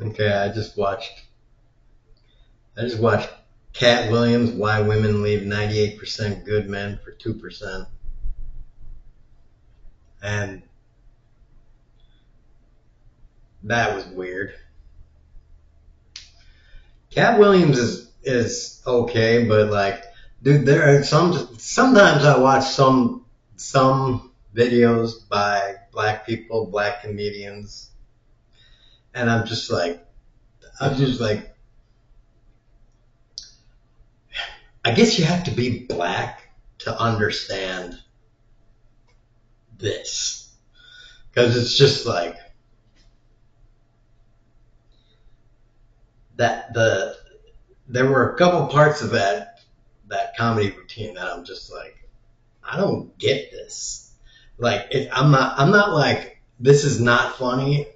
Okay, I just watched Cat Williams, Why Women Leave 98% Good Men for 2%. And that was weird. Cat Williams is okay, but like, dude, there are sometimes I watch some videos by black people, black comedians, and I'm just like, I guess you have to be black to understand this, because it's just like that there were a couple parts of that comedy routine that I'm just like, I don't get this. Like, I'm not like, this is not funny,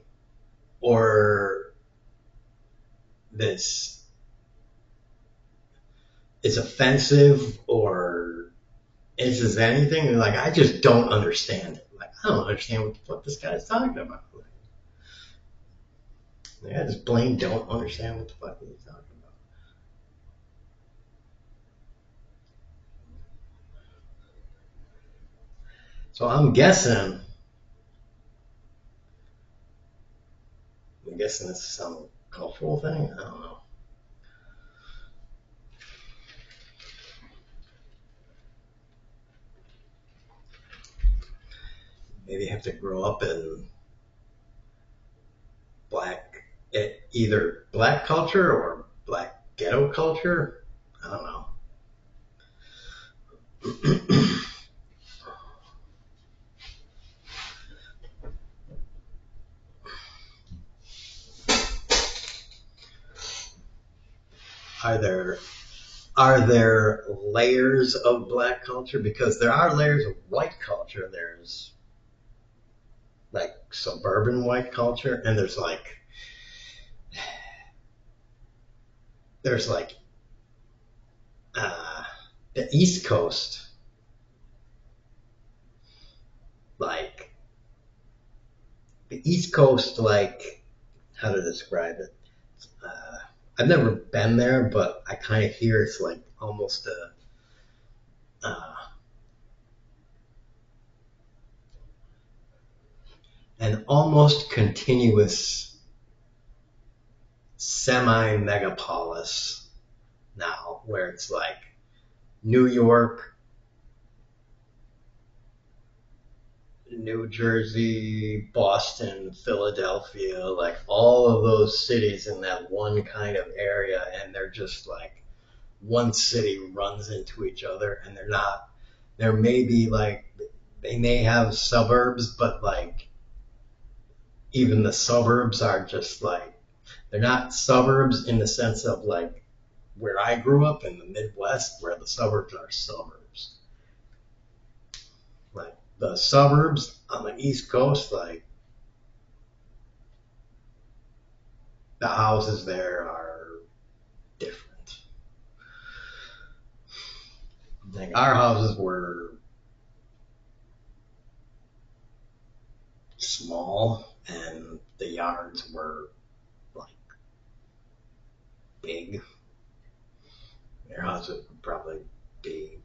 or this is offensive, or this is anything. Like, I just don't understand it. Like, I don't understand what the fuck this guy's talking about. Like, I just plain don't understand what the fuck he's talking about. So I'm guessing this is some cultural thing. I don't know. Maybe you have to grow up in black, either black culture or black ghetto culture. I don't know. Are there layers of black culture? Because there are layers of white culture. There's like suburban white culture, and there's like uh, the East Coast, like the East Coast, like, how to describe it. Uh, I've never been there, but I kind of hear it's like almost uh, an almost continuous semi megapolis now, where it's like New York, New Jersey, Boston, Philadelphia, like all of those cities in that one kind of area, and they're just like one city runs into each other, and they're not, there may be like, they may have suburbs, but like even the suburbs are just like, they're not suburbs in the sense of like where I grew up in the Midwest, where the suburbs are suburbs. Like the suburbs on the East Coast, like the houses there are different. Like our houses were small, and the yards were like big. Your house would probably be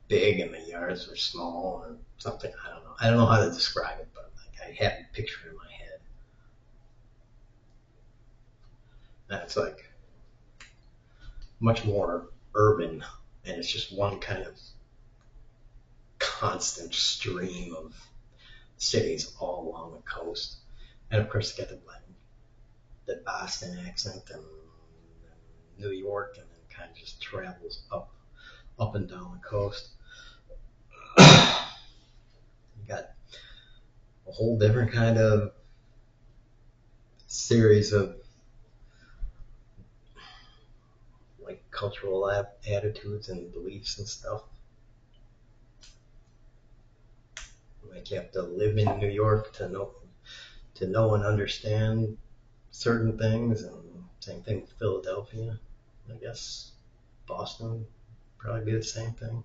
big, and the yards were small, or something. I don't know. I don't know how to describe it, but like I have a picture in my head. And it's like much more urban, and it's just one kind of constant stream of cities all along the coast. And of course, you got the Boston accent, and New York, and then kind of just travels up and down the coast. You got a whole different kind of series of like cultural attitudes and beliefs and stuff. Like you have to live in New York to know and understand certain things, and same thing with Philadelphia. I guess Boston probably be the same thing.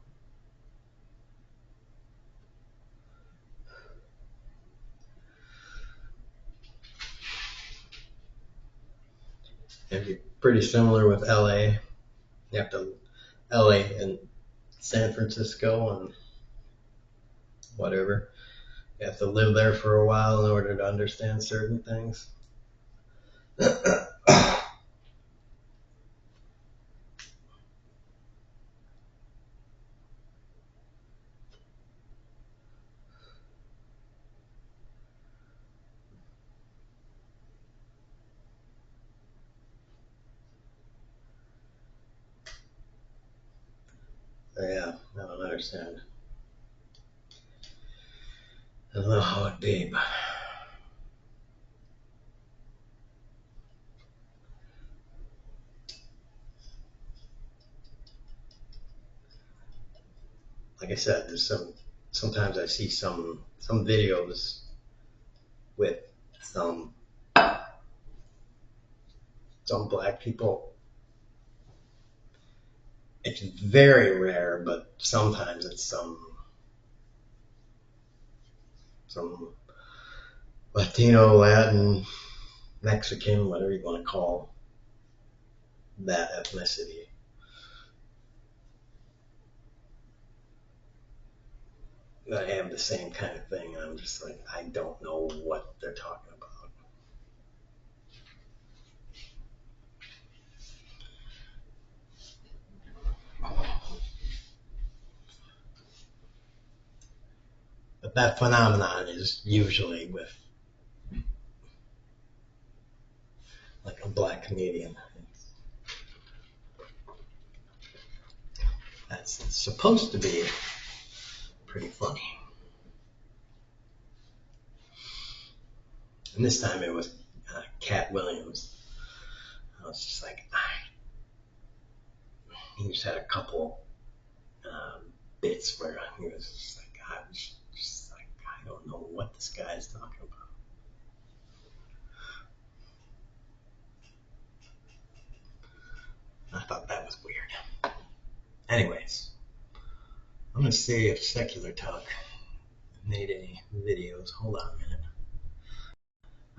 It'd be pretty similar with LA. You have to LA and San Francisco and whatever. You have to live there for a while in order to understand certain things. Yeah, I don't understand. I don't know how it'd be, but like I said, there's sometimes I see some videos with some black people. It's very rare, but sometimes it's some Latino, Latin, Mexican, whatever you want to call that ethnicity. I have the same kind of thing. I'm just like, I don't know what they're talking about. But that phenomenon is usually with like a black comedian. That's supposed to be pretty funny. And this time it was Cat Williams. I was just like, he just had a couple bits where he was just like, I don't know what this guy is talking about. I thought that was weird. Anyways, I'm going to see if Secular Talk made any videos. Hold on a minute.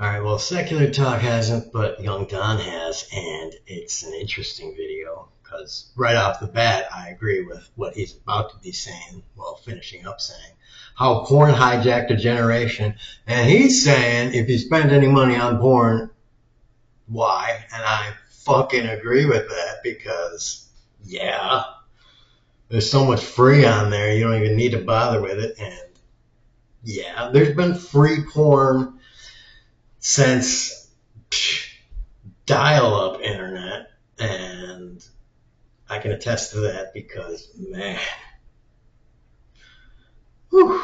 Alright, well, Secular Talk hasn't, but Young Don has, and it's an interesting video, because right off the bat, I agree with what he's about to be saying, well, finishing up saying, how porn hijacked a generation, and he's saying, if you spend any money on porn, why? And I fucking agree with that, because, yeah, there's so much free on there, you don't even need to bother with it, and yeah, there's been free porn since dial-up internet, and I can attest to that because, man, whew,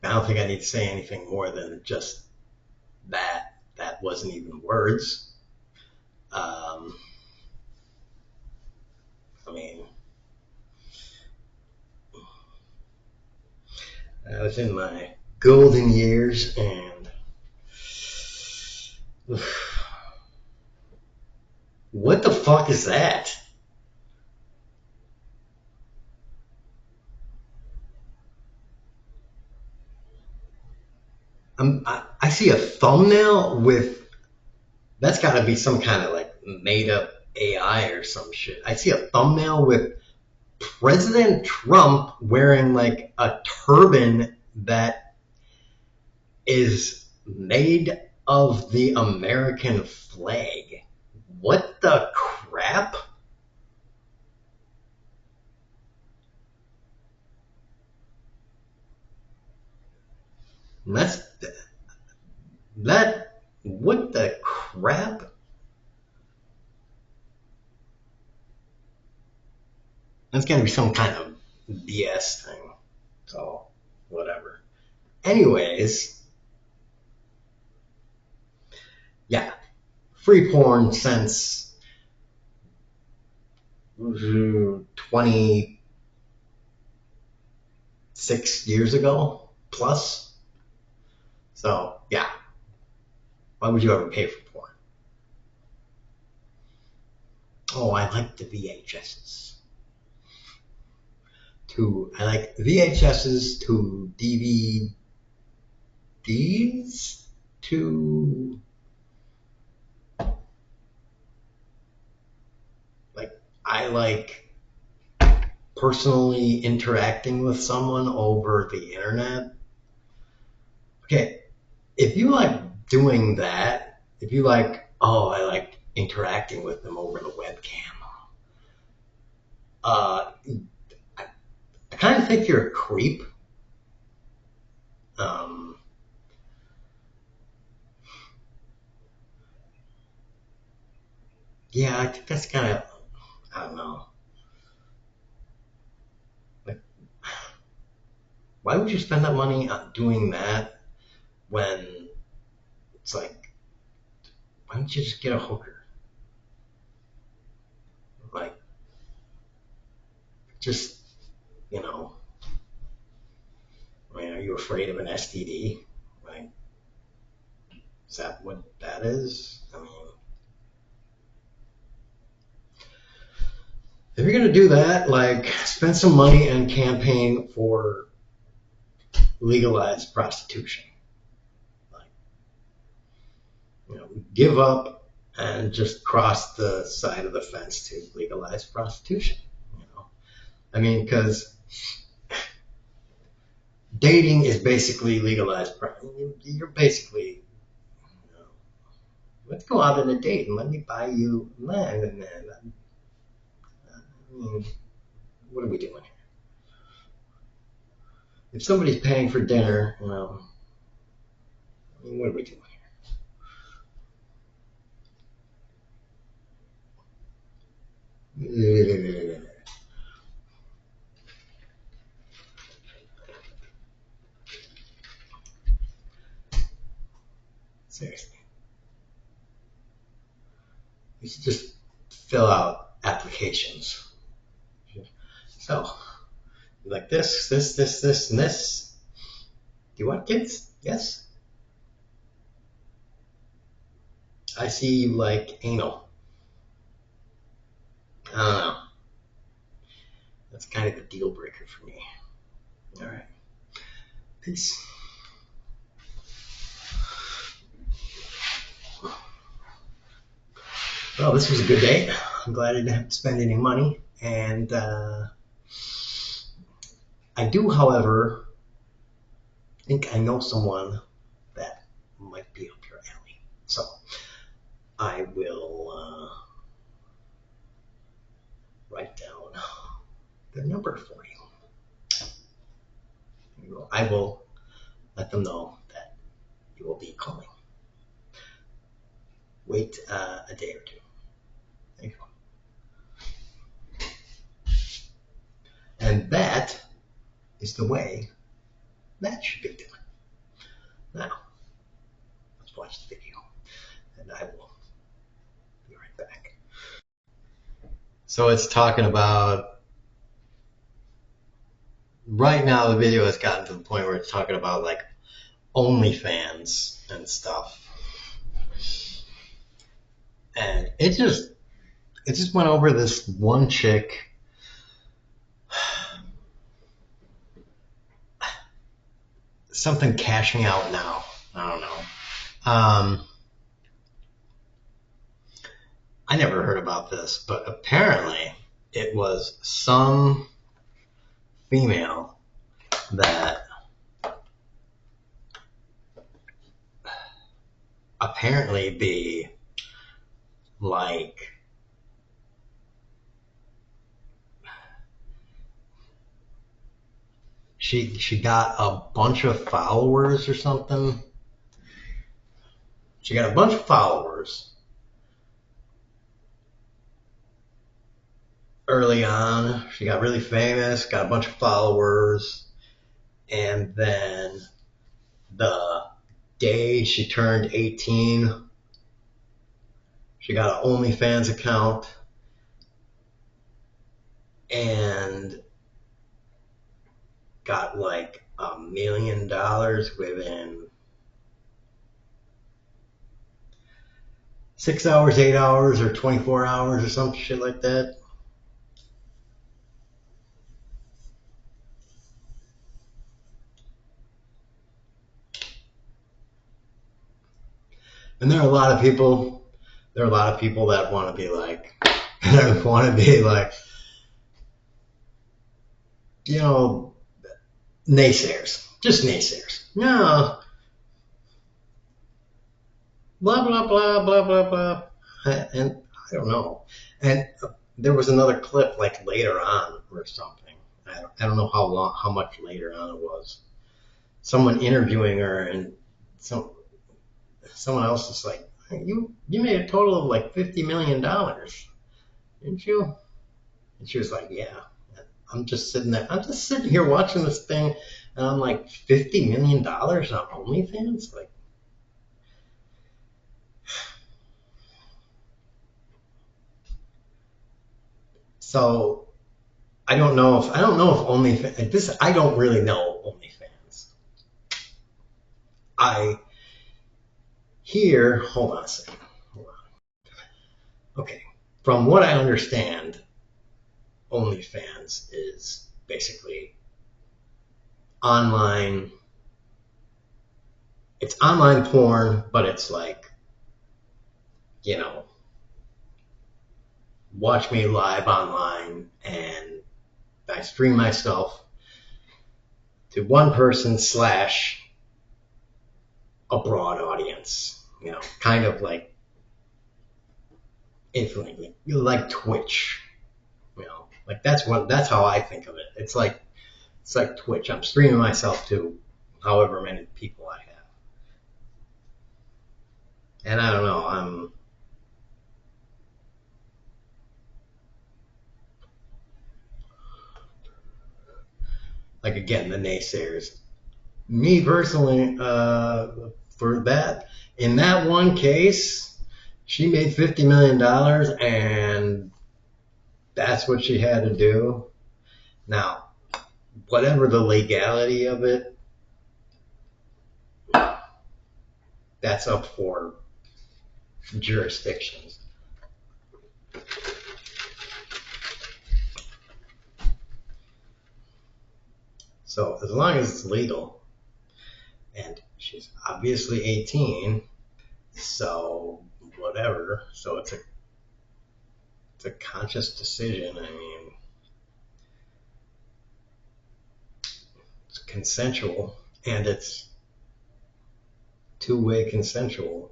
I don't think I need to say anything more than just that. That wasn't even words. I mean, I was in my golden years, and what the fuck is that? I see a thumbnail with, that's got to be some kind of like made up AI or some shit. I see a thumbnail with President Trump wearing like a turban that is made of the American flag. What the crap? That's that. What the crap? That's gonna be some kind of BS thing. So, whatever. Anyways, yeah, free porn since 26 years ago plus. So, yeah, why would you ever pay for porn? Oh, I like the VHSs. I like VHSs to DVDs to, like, I like personally interacting with someone over the internet. Okay, if you like doing that, if you like, oh, I like interacting with them over the webcam, I kind of think you're a creep. Um, yeah, I think that's kind of, I don't know. Like, why would you spend that money on doing that when it's like, why don't you just get a hooker? Like, just, you know, I mean, are you afraid of an STD? Like, is that what that is? I mean, if you're gonna do that, like, spend some money and campaign for legalized prostitution. Like, give up and just cross the side of the fence to legalize prostitution. I mean, because dating is basically legalized. You're basically, let's go out on a date and let me buy you land. And then, I mean, what are we doing here? If somebody's paying for dinner, I mean, what are we doing here? Seriously. You should just fill out applications. So, you like this, and this. Do you want kids? Yes. I see you like anal. I don't know. That's kind of a deal breaker for me. All right. Peace. Well, this was a good day. I'm glad I didn't have to spend any money. And I do, however, think I know someone that might be up your alley. So I will write down their number for you. I will let them know that you will be calling. Wait a day or two. Thank you. And that is the way that should be done. Now, let's watch the video, and I will be right back. So it's talking about, right now the video has gotten to the point where it's talking about like OnlyFans and stuff. And it just went over this one chick. Something cashing out now. I don't know. I never heard about this, but apparently it was some female that apparently be like, she got a bunch of followers or something. She got a bunch of followers early on. She got really famous, got a bunch of followers, and then the day she turned 18, she got an OnlyFans account and got like $1 million within 6 hours, 8 hours, or 24 hours or some shit like that. And there are a lot of people. There are a lot of people that want to be like, that want to be like, you know, naysayers, just naysayers. No, blah blah blah blah blah blah. And I don't know. And there was another clip like later on or something. I don't know how much later on it was. Someone interviewing her, and someone else is like, you made a total of like $50 million, didn't you? And she was like, yeah. I'm just sitting there. I'm just sitting here watching this thing, and I'm like, $50 million on OnlyFans? Like, so I don't know if OnlyFans, I don't really know OnlyFans. I hear, hold on a second. Hold on. Okay. From what I understand, OnlyFans is basically online, it's online porn, but it's like, you know, watch me live online, and I stream myself to one person slash a broad audience, you know, kind of like infinitely, like Twitch, you know, like that's how I think of it. It's like Twitch. I'm streaming myself to however many people I have, and I don't know. I'm like, again, the naysayers. Me personally, for that, in that one case, she made $50 million, and that's what she had to do. Now, whatever the legality of it, that's up for jurisdictions. So as long as it's legal, and she's obviously 18, so whatever. So it's a conscious decision. I mean, it's consensual, and it's two-way consensual.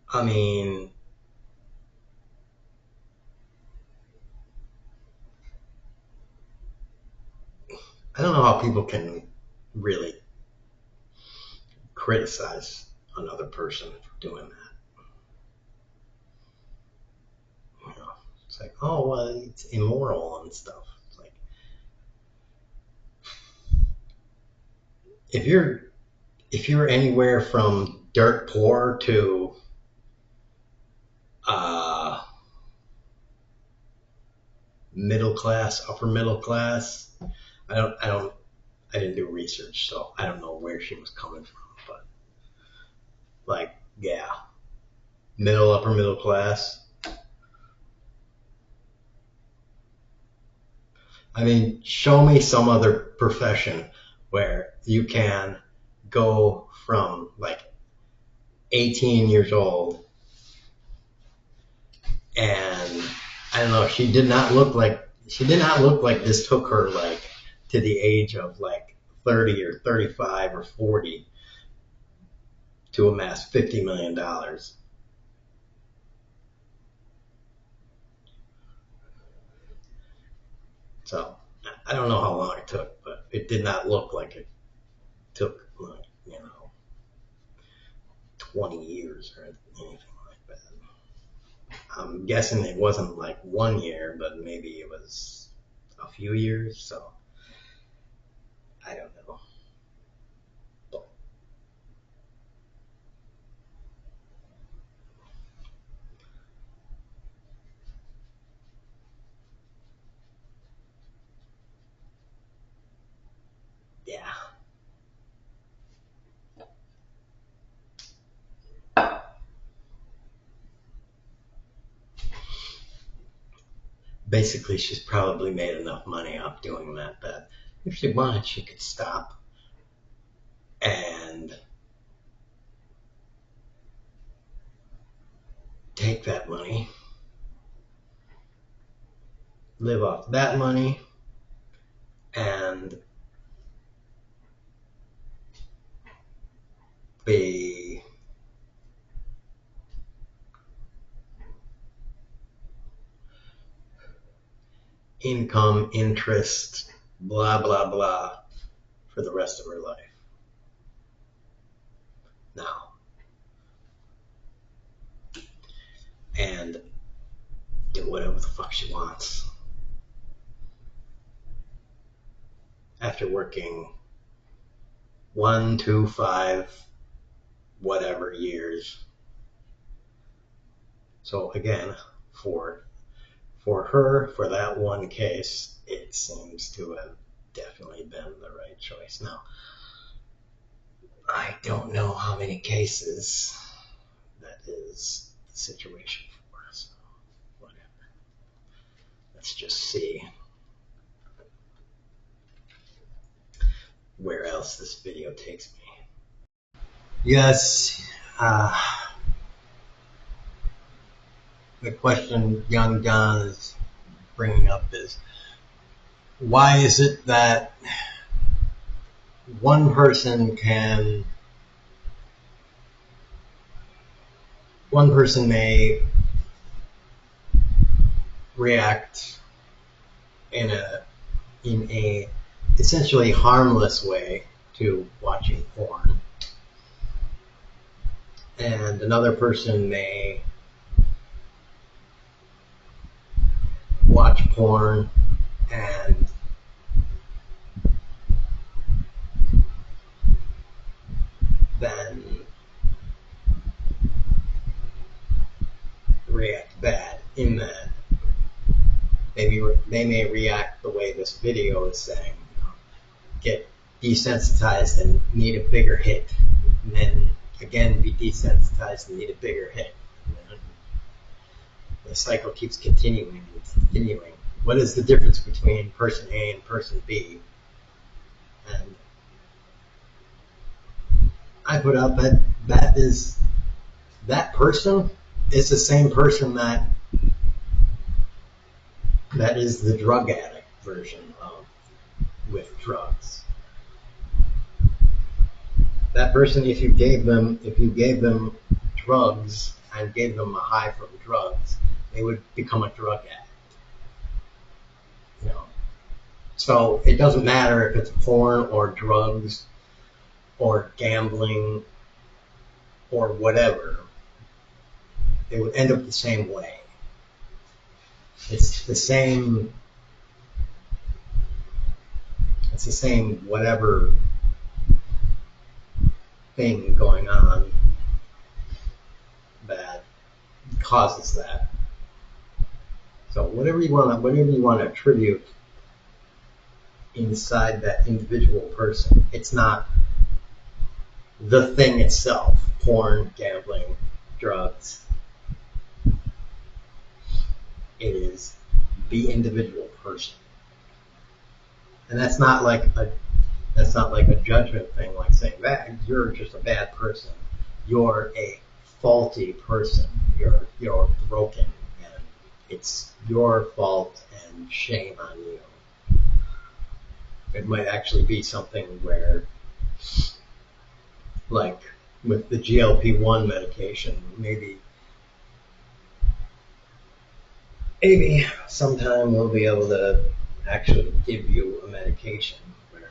I mean, I don't know how people can really criticize another person for doing that. You know, it's like, oh well, it's immoral and stuff. It's like, if you're anywhere from dirt poor to uh, middle class, upper middle class, I didn't do research, so I don't know where she was coming from, but like, yeah, middle, upper middle class. I mean, show me some other profession where you can go from like 18 years old, and I don't know, she did not look like this took her like to the age of like 30 or 35 or 40 to amass $50 million. So I don't know how long it took, but it did not look like it took like, 20 years or anything like that. I'm guessing it wasn't like 1 year, but maybe it was a few years. So I don't know. But yeah, basically she's probably made enough money off doing that if she wanted, she could stop and take that money, live off that money, and the income, interest, blah, blah, blah, for the rest of her life. Now, and do whatever the fuck she wants. After working 1, 2, 5, whatever years. So again, for her, for that one case, it seems to have definitely been the right choice. Now, I don't know how many cases that is the situation for, so whatever. Let's just see where else this video takes me. Yes, the question young John is bringing up is, why is it that one person may react in a essentially harmless way to watching porn, and another person may watch porn and then react bad in that they may react the way this video is saying, get desensitized and need a bigger hit, and then again be desensitized and need a bigger hit. The cycle keeps continuing and continuing. What is the difference between person A and person B? And I put out that person is the same person that is the drug addict version of with drugs. That person, if you gave them drugs and gave them a high from drugs, they would become a drug addict. You know, so it doesn't matter if it's porn or drugs or gambling or whatever. They would end up the same way. It's the same whatever thing going on that causes that. So whatever you want to attribute inside that individual person, it's not the thing itself, porn, gambling, drugs. It is the individual person. And that's not like a judgment thing, like saying that you're just a bad person. You're a faulty person. You're broken, and it's your fault and shame on you. It might actually be something where, like with the GLP-1 medication, maybe sometime we'll be able to actually give you a medication where,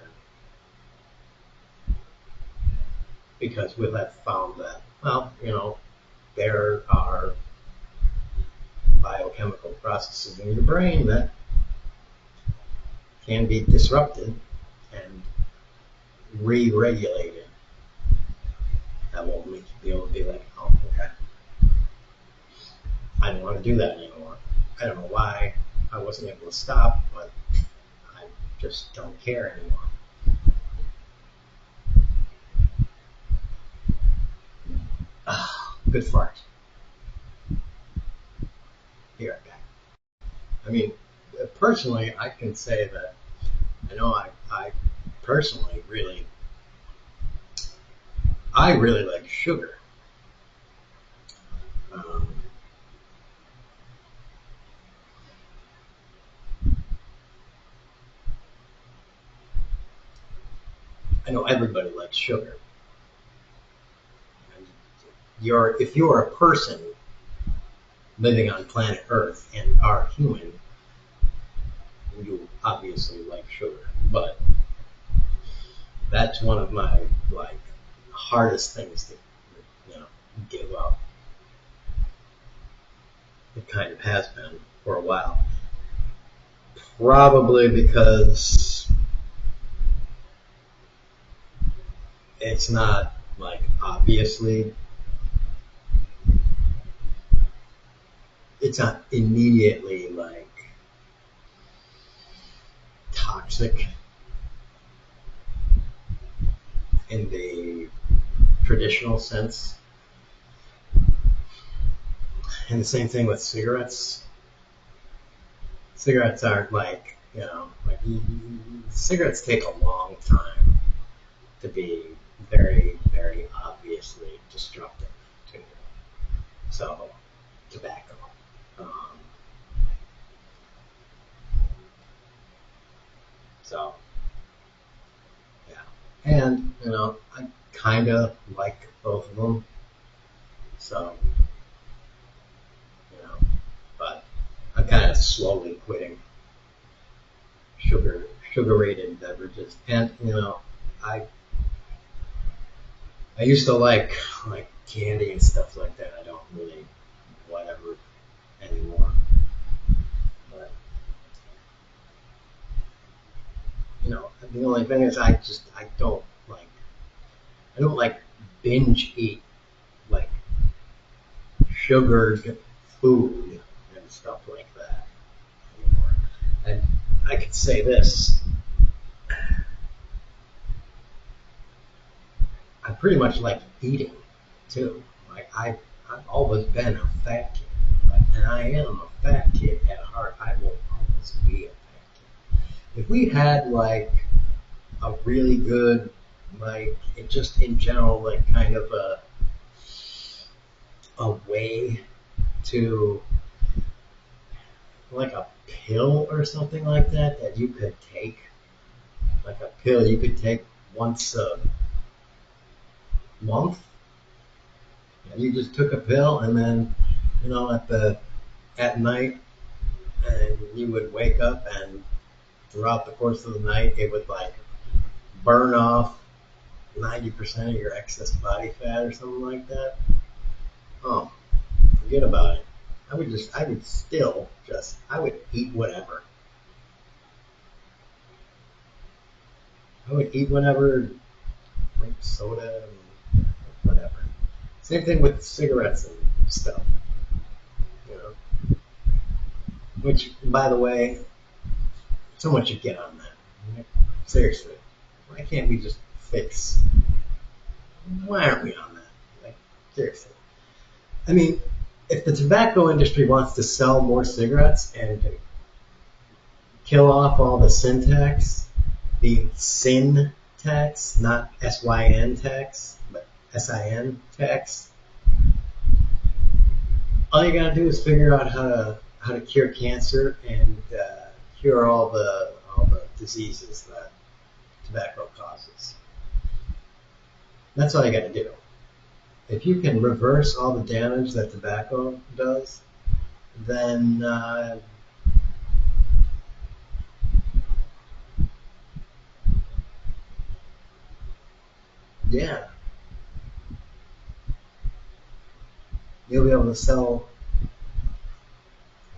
because we'll have found that, well, there are biochemical processes in your brain that can be disrupted and re-regulated. That won't make you be able to be like, oh, okay, I don't want to do that anymore. I don't know why I wasn't able to stop, but I just don't care anymore. Good fart. Be right back. personally, I can say that I know I personally I really like sugar. Um, I know everybody likes sugar. And if you're a person living on planet Earth and are human, you obviously like sugar. But that's one of my like hardest things to give up. It kind of has been for a while. Probably because it's not like obviously, it's not immediately like toxic in the traditional sense. And the same thing with cigarettes. Cigarettes aren't like, cigarettes take a long time to be very, very obviously destructive to you. So, tobacco. Um, so, yeah. And, I kind of like both of them. So, you know, but I'm kind of slowly quitting sugar-rated beverages. And, I I used to like candy and stuff like that. I don't really whatever anymore. But the only thing is I don't like binge eat like sugared food and stuff like that anymore. And I could say this. I pretty much like eating too. Like I've always been a fat kid. And I am a fat kid at heart. I will always be a fat kid. If we had like a really good, like just in general, like kind of a way to like a pill or something like that you could take, like a pill you could take once a month. And you just took a pill, and then at night, and you would wake up, and throughout the course of the night, it would like burn off 90% of your excess body fat or something like that. Oh, forget about it. I would eat whatever. I would eat whatever, drink soda, and whatever. Same thing with cigarettes and stuff, you know. Which, by the way, someone should get on that. Like, seriously, why can't we just fix? Why aren't we on that? Like, seriously. I mean, if the tobacco industry wants to sell more cigarettes and to kill off all the the sin tax, not SYN tax, but SIN tax, all you gotta do is figure out how to cure cancer and cure all the diseases that tobacco causes. That's all you gotta do. If you can reverse all the damage that tobacco does, then yeah, you'll be able to sell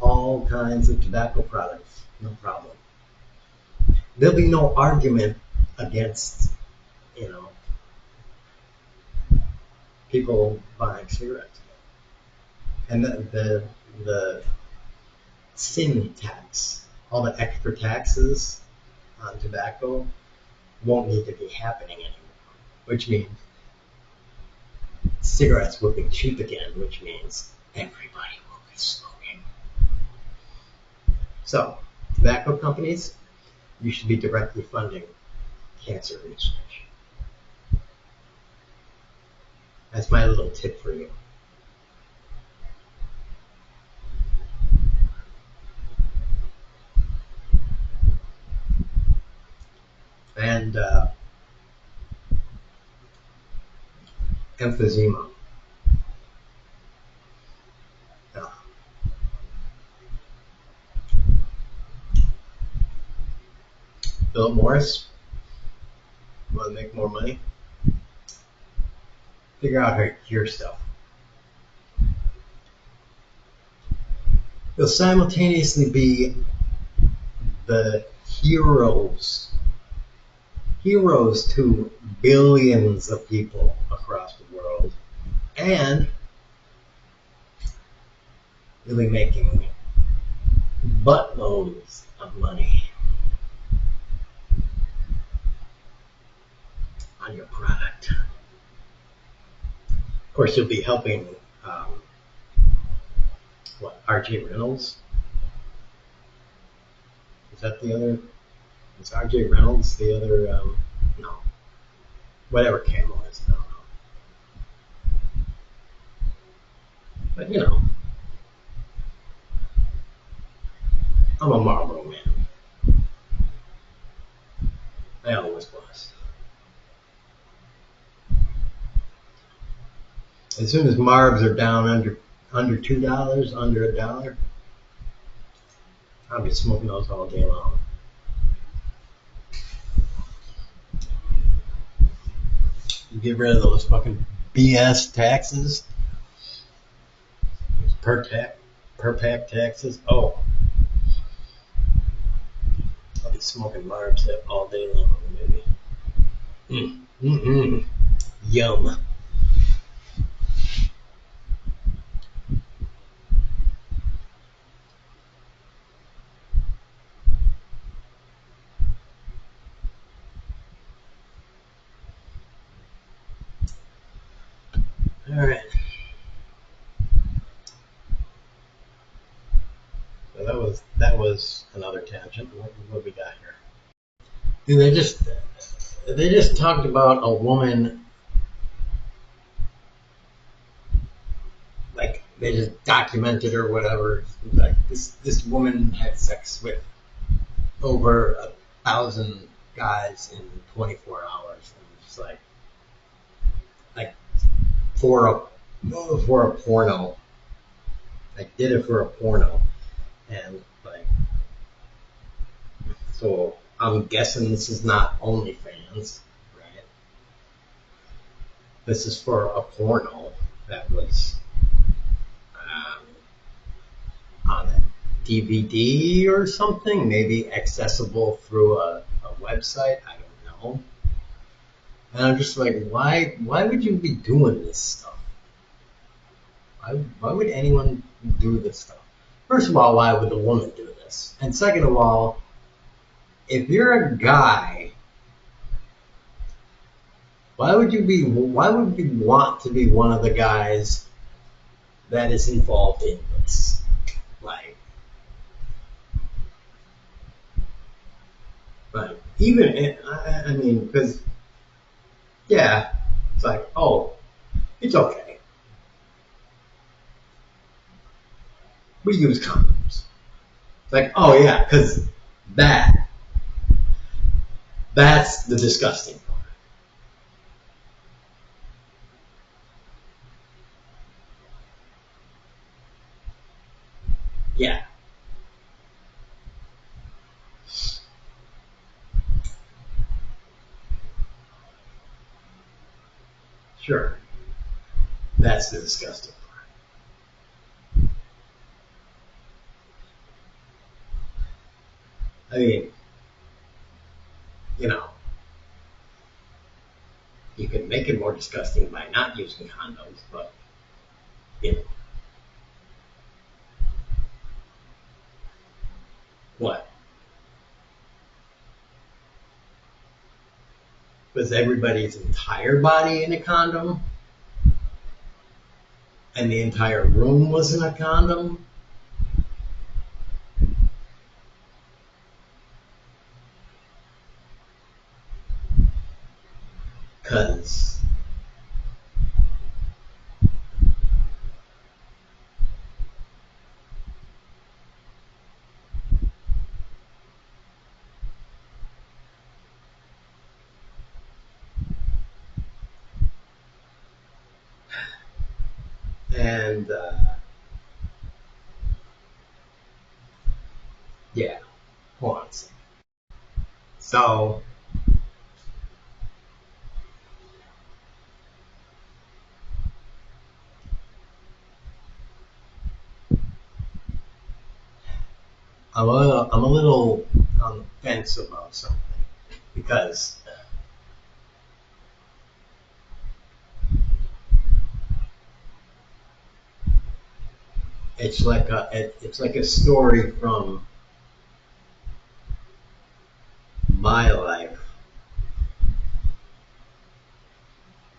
all kinds of tobacco products, no problem. There'll be no argument against, you know, people buying cigarettes. And the sin tax, all the extra taxes on tobacco won't need to be happening anymore, which means cigarettes will be cheap again, which means everybody will be smoking. So, tobacco companies, you should be directly funding cancer research. That's my little tip for you. And emphysema. Uh, Philip Morris, want to make more money? Figure out how to cure stuff. You'll simultaneously be the heroes to billions of people across the world, and you'll be making buttloads of money on your product. Of course, you'll be helping, R.J. Reynolds? Is that the other? Is R.J. Reynolds the other? No. Whatever Camel is, I don't know. But you know, I'm a Marlboro man. I always was. As soon as Marbs are down under $2, under $1, I'll be smoking those all day long. You get rid of those fucking BS taxes, per pack taxes. Oh, I'll be smoking Marbs all day long, baby. Yum. All right. So that was another tangent. What we got here? Dude, they just talked about a woman, like they just documented or whatever. Like this woman had sex with over 1,000 guys in 24 hours, and it's like for a porno. Like did it for a porno, and like so. I'm guessing this is not OnlyFans, right? This is for a porno that was on a DVD or something, maybe accessible through a website. I don't know. And I'm just like, why would you be doing this stuff? Why would anyone do this stuff? First of all, why would the woman do this? And second of all, if you're a guy, why would you want to be one of the guys that is involved in this? Like even, I mean, because, yeah, it's like, oh, it's okay. We use condoms. It's like, oh yeah, because that's the disgusting part. Yeah. Sure. That's the disgusting part. I mean, you know, you can make it more disgusting by not using condoms, but, you know. What? Was everybody's entire body in a condom? And the entire room was in a condom? Cause and yeah, hold on a second. So I'm a little on the fence about something because it's like a story from my life.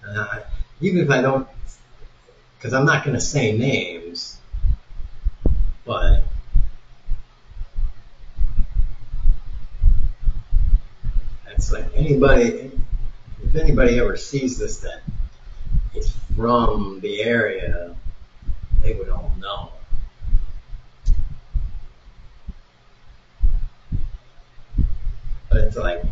And even if I don't, because I'm not going to say names, but it's like anybody, if anybody ever sees this, that it's from the area, they would all know. But it's like,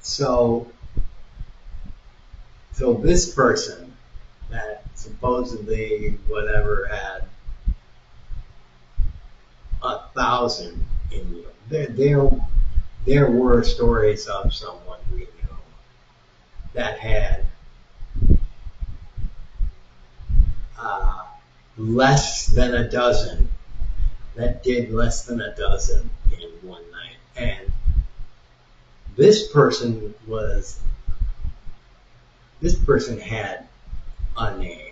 so, so this person that supposedly whatever had 1,000 in you, there were stories of someone we knew that had uh, less than a dozen, that did less than a dozen in one night. And this person was, this person had a name.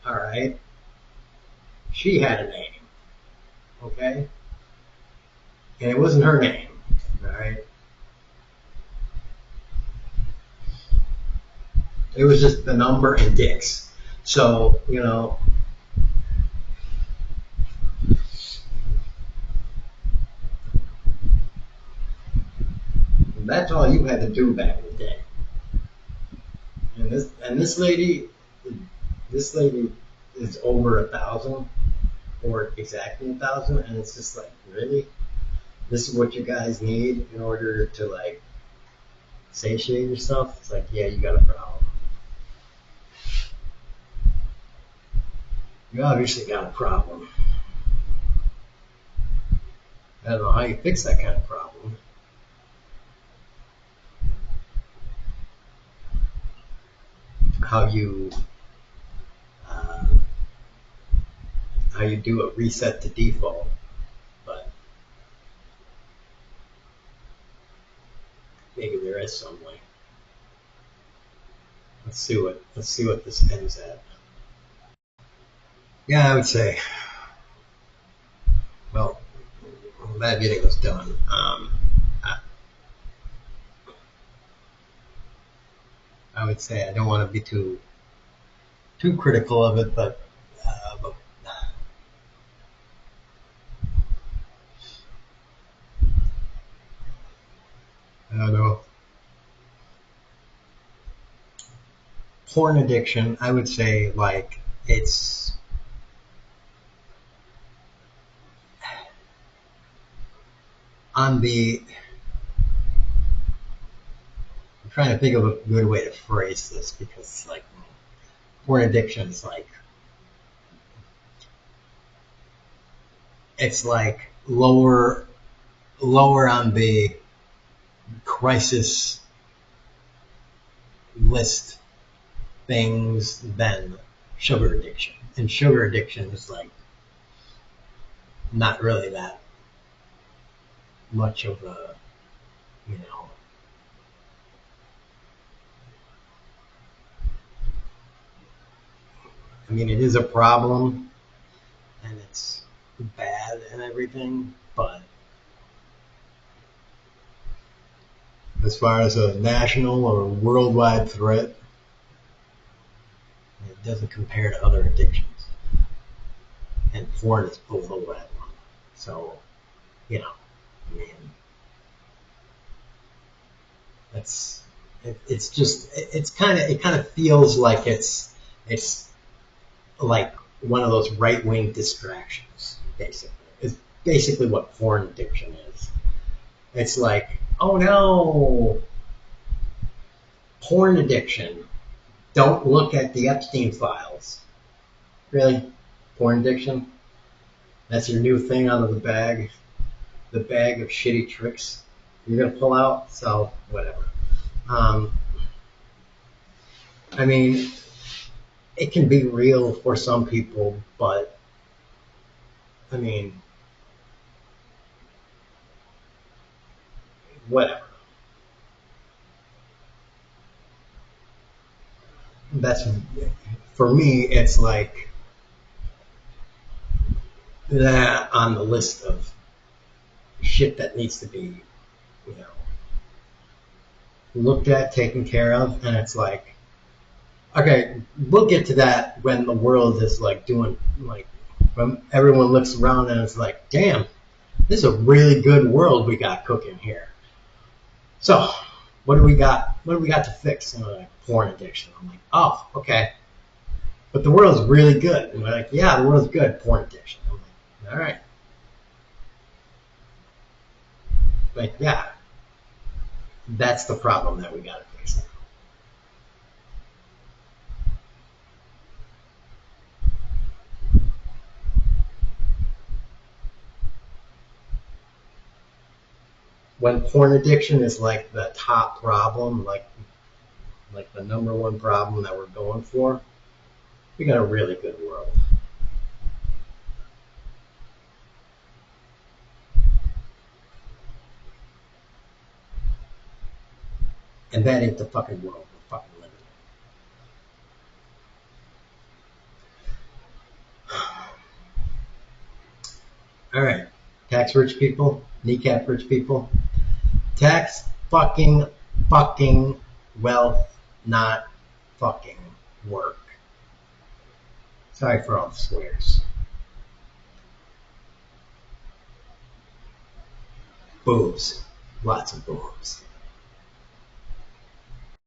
All right. She had a name. Okay. And it wasn't her name. All right. It was just the number and dicks. So, that's all you had to do back in the day. And this lady is over 1,000 or exactly 1,000, and it's just like, really? This is what you guys need in order to like satiate yourself? It's like, yeah, you got a problem. You obviously got a problem. I don't know how you fix that kind of problem. How you uh, how you do a reset to default, but maybe there is some way. Let's see what this ends at. Yeah, I would say, well, that video was done. I, I would say I don't want to be too critical of it, but I don't know. Porn addiction, I would say, like, it's on the. I'm trying to think of a good way to phrase this because, like, porn addiction is like, it's like lower on the crisis list things than sugar addiction. And sugar addiction is like not really that much of a, you know, I mean, it is a problem and it's bad and everything, but as far as a national or worldwide threat, doesn't compare to other addictions, and porn is below that one. So, I mean, it's it's just it kind of feels like it's like one of those right wing distractions. Basically, is basically what porn addiction is. It's like, oh no, porn addiction. Don't look at the Epstein files. Really, porn addiction? That's your new thing out of the bag of shitty tricks you're gonna pull out. So whatever. Um, I mean, it can be real for some people, but I mean, whatever. That's for me. It's like that on the list of shit that needs to be, you know, looked at, taken care of, and it's like, okay, we'll get to that when the world is like doing like when everyone looks around and it's like, damn, this is a really good world we got cooking here. So, what do we got? What do we got to fix? And like, porn addiction. I'm like, oh, okay. But the world's really good. And we're like, yeah, the world's good. Porn addiction. I'm like, all right. Like, yeah, that's the problem that we got to fix. When porn addiction is like the top problem, like the number one problem that we're going for, we got a really good world. And that ain't the fucking world we're fucking living in. All right, tax rich people, kneecap rich people, tax fucking wealth, not fucking work. Sorry for all the swears. Boobs, lots of boobs.